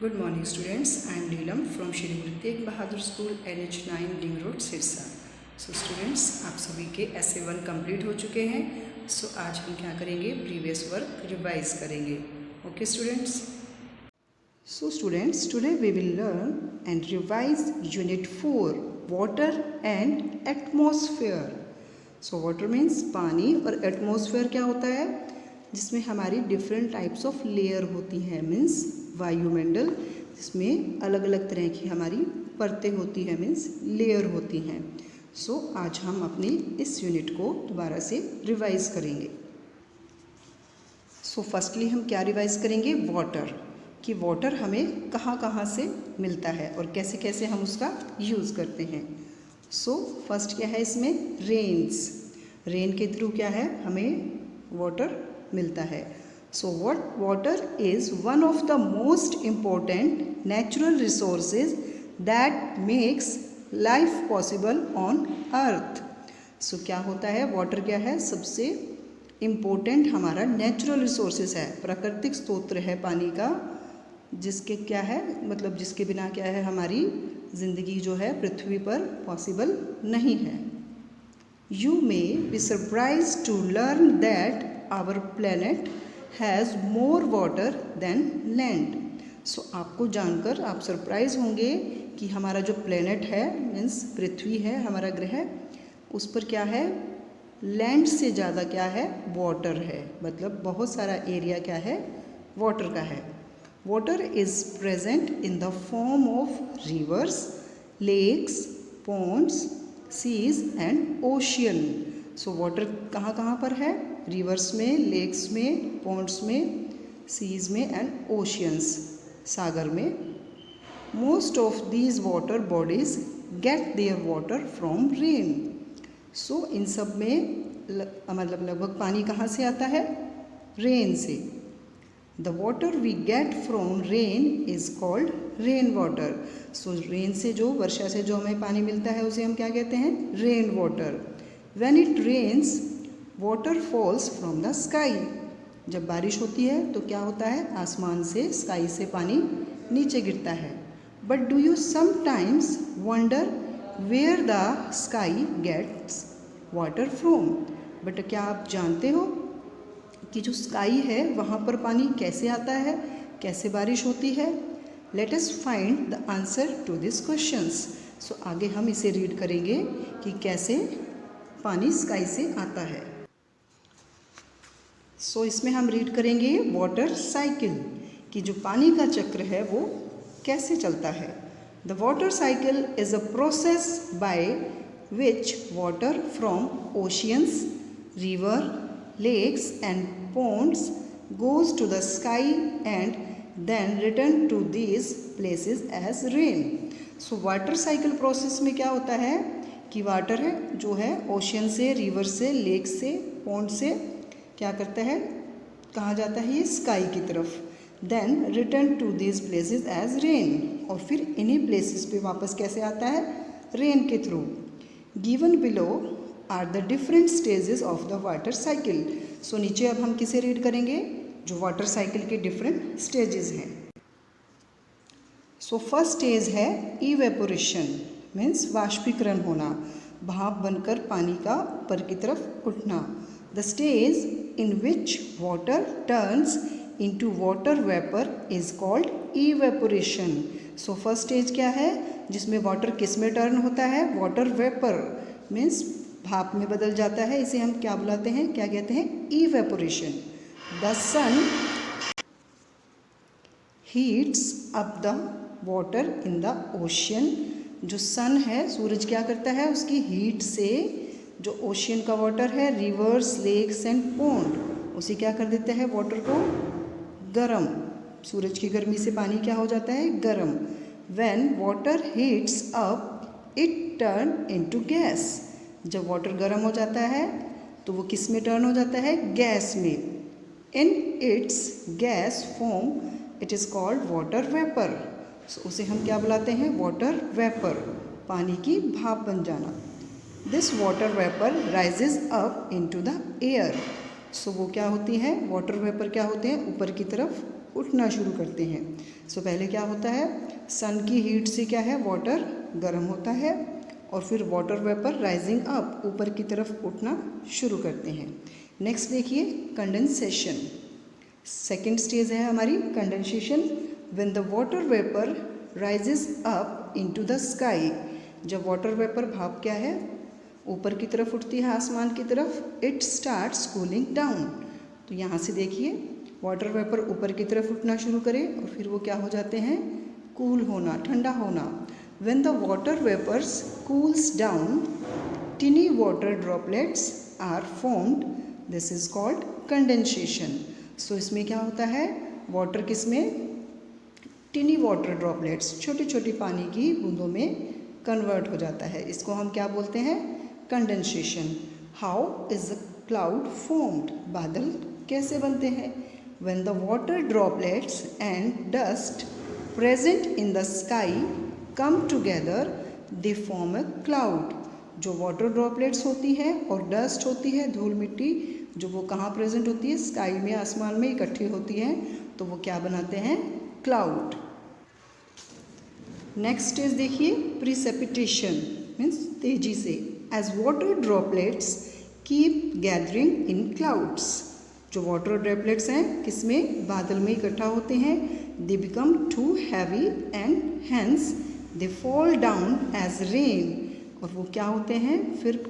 Good morning students, I am Neelam from Shri Guru Tegh Bahadur School NH9 Ring Road Sirsa. So students, आप सभी के SA1 complete हो चुके हैं। सो आज हम क्या करेंगे, प्रीवियस वर्क रिवाइज करेंगे। Okay students. So students, today we will learn and revise unit 4 water and atmosphere. So water means पानी और एटमॉस्फेयर क्या होता है, जिसमें हमारी डिफरेंट टाइप्स ऑफ लेयर होती हैं। मीन्स वायुमंडल, जिसमें अलग अलग तरह की हमारी परतें होती हैं, मीन्स लेयर होती हैं। सो आज हम अपने इस यूनिट को दोबारा से रिवाइज करेंगे। सो फर्स्टली हम क्या रिवाइज करेंगे, वाटर, कि वाटर हमें कहाँ कहाँ से मिलता है और कैसे कैसे हम उसका यूज़ करते हैं। सो फर्स्ट क्या है इसमें, रेन्स। रेन के थ्रू क्या है, हमें वाटर मिलता है। So water is one of the most important natural resources that makes life possible on earth. So क्या होता है, वाटर क्या है, सबसे इम्पोर्टेंट हमारा नेचुरल रिसोर्सेज है, प्राकृतिक स्रोत है पानी का, जिसके क्या है मतलब जिसके बिना क्या है हमारी ज़िंदगी जो है पृथ्वी पर पॉसिबल नहीं है। You may be surprise to learn that our planet has more water than land. So आपको जानकर आप सरप्राइज होंगे कि हमारा जो प्लेनेट है, मीन्स पृथ्वी है, हमारा ग्रह, उस पर क्या है, लैंड से ज़्यादा क्या है, वाटर है। मतलब बहुत सारा एरिया क्या है, वाटर का है। Water is present in the form of rivers, lakes, ponds, seas and ocean. So water कहाँ कहाँ पर है, रिवर्स में, लेक्स में, पॉन्ड्स में, सीज में एंड ओशियंस, सागर में। Most of these water bodies get their water from rain. So इन सब में मतलब लगभग पानी कहाँ से आता है, रेन से। The water we get from rain is called rain water. So rain से जो वर्षा से जो हमें पानी मिलता है उसे हम क्या कहते हैं, rain water. When it rains water falls from the sky. जब बारिश होती है तो क्या होता है, आसमान से, स्काई से पानी नीचे गिरता है। But do you sometimes wonder where the sky gets water from. But क्या आप जानते हो कि जो स्काई है वहाँ पर पानी कैसे आता है, कैसे बारिश होती है। Let us find the answer to this questions. So आगे हम इसे रीड करेंगे कि कैसे पानी स्काई से आता है। सो इसमें हम रीड करेंगे वाटर साइकिल, कि जो पानी का चक्र है वो कैसे चलता है। The water cycle is a process by which water from oceans, river, lakes and ponds goes to the sky and then return to these places as rain. So water cycle process में क्या होता है कि water है जो है ocean से, river से, लेक से, पॉन्ड से क्या करता है, कहाँ जाता है, ये स्काई की तरफ। Then return to these places as rain, और फिर इन्हीं प्लेसेस पे वापस कैसे आता है, रेन के थ्रू। Given below are the different stages of the water cycle. So नीचे अब हम किसे रीड करेंगे, जो वाटर साइकिल के डिफरेंट स्टेजेस हैं। सो फर्स्ट स्टेज है इवेपोरेशन, मीन्स वाष्पीकरण होना, भाप बनकर पानी का ऊपर की तरफ उठना। The stage in which water turns into water vapour is called evaporation. So first stage क्या है, जिसमें वाटर किस में टर्न होता है, वाटर वेपर, मीन्स भाप में बदल जाता है। इसे हम क्या बुलाते हैं, क्या कहते हैं, evaporation. The sun heats up the water in the ocean. जो सन है, सूरज क्या करता है, उसकी हीट से जो ओशियन का वाटर है, रिवर्स, लेक्स एंड पॉन्ड, उसे क्या कर देता है, वाटर को गर्म। सूरज की गर्मी से पानी क्या हो जाता है, गर्म। When water heats up it turn into gas. जब वाटर गर्म हो जाता है तो वो किस में टर्न हो जाता है, गैस में। In its gas form it is called water vapour. So उसे हम क्या बुलाते हैं, वाटर वेपर, पानी की भाप बन जाना। This water vapour rises up into the air. So वो क्या होती है, वाटर वेपर क्या होते हैं, ऊपर की तरफ उठना शुरू करते हैं। सो पहले क्या होता है, सन की हीट से क्या है, वाटर गर्म होता है और फिर वाटर वेपर राइजिंग अप, ऊपर की तरफ उठना शुरू करते हैं। नेक्स्ट देखिए कंडेंसेशन। सेकेंड स्टेज है हमारी condensation. When the water vapour rises up into the sky, जब वाटर वेपर भाप क्या है, ऊपर की तरफ उठती है आसमान की तरफ, इट स्टार्ट्स कूलिंग डाउन। तो यहाँ से देखिए वाटर वेपर ऊपर की तरफ उठना शुरू करे और फिर वो क्या हो जाते हैं, कूल होना, ठंडा होना। When the water vapours cools down, tiny water droplets are formed, this is called condensation. So इसमें क्या होता है, वाटर किसमें, टिनी वाटर ड्रॉपलेट्स, छोटी छोटी पानी की बूंदों में कन्वर्ट हो जाता है। इसको हम क्या बोलते हैं, condensation. How is a cloud formed, बादल कैसे बनते हैं। When the water droplets and dust present in the sky come together, they form a cloud. जो वाटर ड्रॉपलेट्स होती है और डस्ट होती है, धूल मिट्टी, जो वो कहाँ प्रेजेंट होती है, स्काई में, आसमान में इकट्ठी होती है, तो वो क्या बनाते हैं, क्लाउड। नेक्स्ट स्टेज देखिए प्रिसिपिटेशन, मीन्स तेजी से। As water droplets keep gathering in clouds, जो वाटर ड्रॉपलेट्स हैं किसमें, बादल में इकट्ठा होते हैं, they become too heavy and hence they fall down as rain, और वो क्या होते हैं, फिर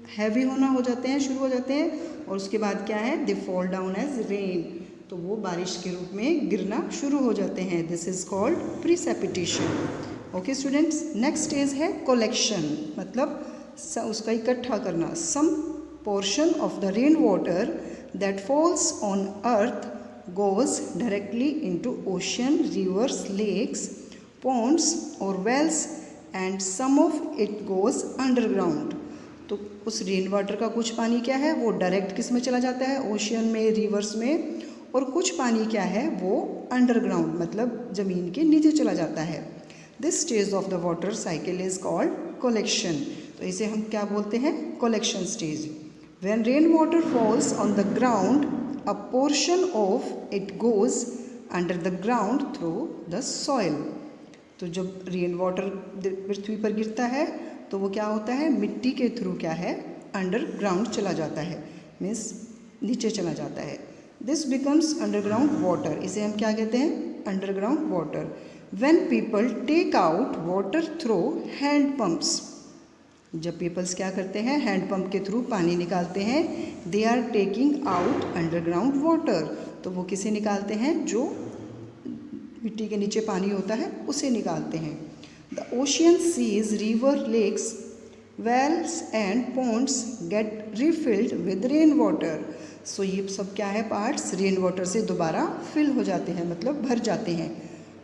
हैवी होना हो जाते हैं, शुरू हो जाते हैं, और उसके बाद क्या है, they fall down as rain, तो वो बारिश के रूप में गिरना शुरू हो जाते हैं। This is called precipitation. Okay students, next stage है कलेक्शन, मतलब उसका इकट्ठा करना। Some portion of the rain water that falls on earth goes directly into ocean, rivers, lakes, ponds or wells and some of it goes underground। तो उस rain water का कुछ पानी क्या है, वो डायरेक्ट किस में चला जाता है, ओशियन में, रिवर्स में, और कुछ पानी क्या है, वो अंडरग्राउंड, मतलब ज़मीन के नीचे चला जाता है। This stage of the water cycle is called collection. तो इसे हम क्या बोलते हैं, collection stage. When rain water falls on the ground, a portion of it goes under the ground through the soil. तो जब रेन वाटर पृथ्वी पर गिरता है तो वो क्या होता है, मिट्टी के थ्रू क्या है, अंडरग्राउंड चला जाता है, मीन्स नीचे चला जाता है। दिस बिकम्स अंडरग्राउंड वाटर, इसे हम क्या कहते हैं, underground water. When people take out water through hand pumps, जब पीपल्स क्या करते हैं, हैंड पंप के थ्रू पानी निकालते हैं, they are taking out underground water. तो वो किसे निकालते हैं, जो मिट्टी के नीचे पानी होता है उसे निकालते हैं। The ocean, seas, rivers, lakes, wells and ponds get refilled with rain water. So ये सब क्या है, पार्ट्स रेन वाटर से दोबारा फिल हो जाते हैं, मतलब भर जाते हैं।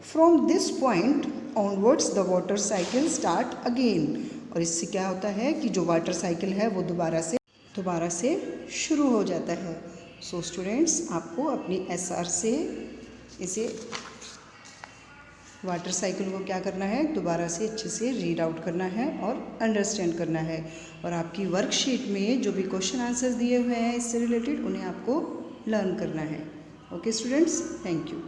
From this point onwards the water cycle start again. और इससे क्या होता है कि जो वाटर साइकिल है वो दोबारा से शुरू हो जाता है। सो स्टूडेंट्स, आपको अपनी SR से इसे वाटर साइकिल को क्या करना है, दोबारा से अच्छे से रीड आउट करना है और अंडरस्टैंड करना है। और आपकी वर्कशीट में जो भी क्वेश्चन आंसर्स दिए हुए हैं इससे रिलेटेड, उन्हें आपको लर्न करना है। Okay students, thank you.